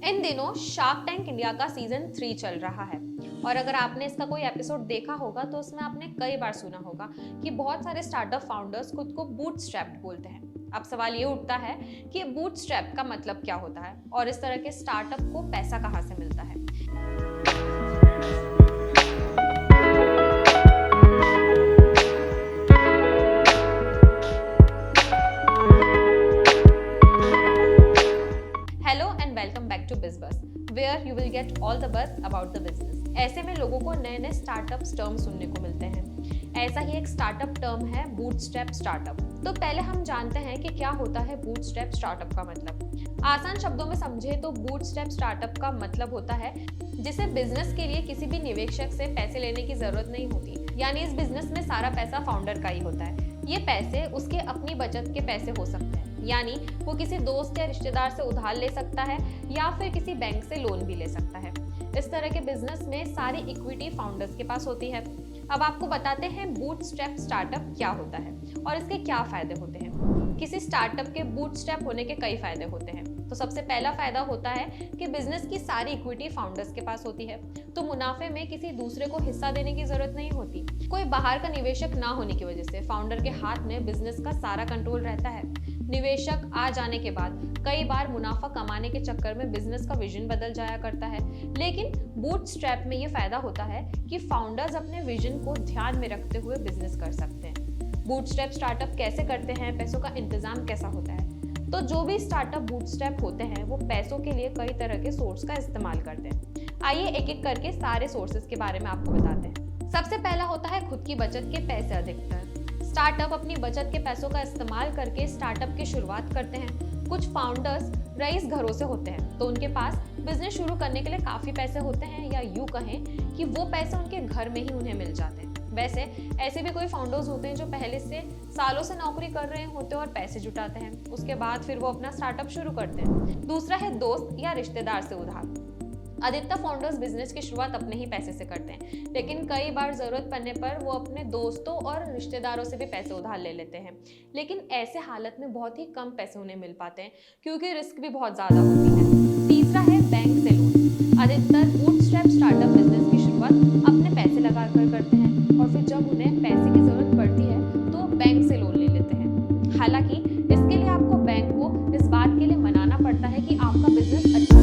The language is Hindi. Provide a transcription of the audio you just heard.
इन दिनों शार्क टैंक इंडिया का सीजन 3 चल रहा है और अगर आपने इसका कोई एपिसोड देखा होगा तो उसमें आपने कई बार सुना होगा कि बहुत सारे स्टार्टअप फाउंडर्स खुद को बूटस्ट्रैप्ड बोलते हैं। अब सवाल ये उठता है कि बूटस्ट्रैप का मतलब क्या होता है और इस तरह के स्टार्टअप को पैसा कहाँ से मिलता है। Hello and welcome back to Bizbuzz where you will get all the buzz about the business. ऐसे में लोगों को नए नए स्टार्टअप्स टर्म सुनने को मिलते हैं। ऐसा ही एक स्टार्टअप टर्म है बूटस्ट्रैप स्टार्टअप। तो पहले हम जानते हैं कि क्या होता है बूटस्ट्रैप स्टार्टअप का मतलब। आसान शब्दों में समझे तो बूटस्ट्रैप स्टार्टअप का मतलब होता है जिसे बिजनेस के लिए किसी भी निवेशक से पैसे लेने की जरूरत नहीं होती, यानी इस बिजनेस में सारा पैसा फाउंडर का ही होता है। ये पैसे उसके अपनी बचत के पैसे हो सकते हैं, यानी वो किसी दोस्त या रिश्तेदार से उधार ले सकता है या फिर किसी बैंक से लोन भी ले सकता है। इस तरह के बिजनेस में सारी इक्विटी फाउंडर्स के पास होती है। अब आपको बताते हैं बूटस्ट्रैप स्टार्टअप क्या होता है और इसके क्या फायदे होते हैं। किसी स्टार्टअप के बूटस्ट्रैप होने के कई फायदे होते हैं। तो सबसे पहला फायदा होता है कि बिजनेस की सारी इक्विटी फाउंडर्स के पास होती है, तो मुनाफे में किसी दूसरे को हिस्सा देने की जरूरत नहीं होती। कोई बाहर का निवेशक ना होने की वजह से फाउंडर के हाथ में बिजनेस का सारा कंट्रोल रहता है। निवेशक आ जाने के बाद कई बार मुनाफा कमाने के चक्कर में बिजनेस का विजन बदल जाया करता है, लेकिन बूटस्ट्रैप में ये फायदा होता है कि फाउंडर्स अपने विजन को ध्यान में रखते हुए बिजनेस कर सकते हैं। बूटस्ट्रैप स्टार्टअप कैसे करते हैं, पैसों का इंतजाम कैसा होता है। तो जो भी स्टार्टअप बूटस्ट्रैप होते हैं वो पैसों के लिए कई तरह के सोर्स का इस्तेमाल करते हैं। आइए एक एक करके सारे सोर्सेज के बारे में आपको बताते हैं। सबसे पहला होता है खुद की बचत के पैसे अधिकतर। स्टार्टअप अपनी बचत के पैसों का इस्तेमाल करके स्टार्टअप की शुरुआत करते हैं। कुछ फाउंडर्स रईस घरों से होते हैं, तो उनके पास बिजनेस शुरू करने के लिए काफी पैसे होते हैं, या यूं कहें कि वो पैसे उनके घर में ही उन्हें मिल जाते हैं। वैसे ऐसे भी कोई फाउंडर्स होते हैं जो पहले से सालों से नौकरी कर रहे होते हैं और पैसे जुटाते हैं, उसके बाद फिर वो अपना स्टार्टअप शुरू करते हैं। दूसरा है दोस्त या रिश्तेदार से उधार। अधिकतर फाउंडर्स बिजनेस की शुरुआत अपने ही पैसे से करते हैं, लेकिन कई बार जरूरत पड़ने पर वो अपने दोस्तों और रिश्तेदारों से भी पैसे उधार ले लेते हैं, लेकिन ऐसे हालत में बहुत ही कम पैसे उन्हें मिल पाते हैं क्योंकि रिस्क भी बहुत ज़्यादा होती है। तीसरा है बैंक से लोन। अधिकतर बूटस्ट्रैप स्टार्टअप बिजनेस की शुरुआत अपने पैसे लगाकर करते हैं और फिर जब उन्हें पैसे की जरूरत पड़ती है तो बैंक से लोन ले लेते हैं। हालांकि इसके लिए आपको बैंक को इस बात के लिए मनाना पड़ता है कि आपका बिजनेस अच्छा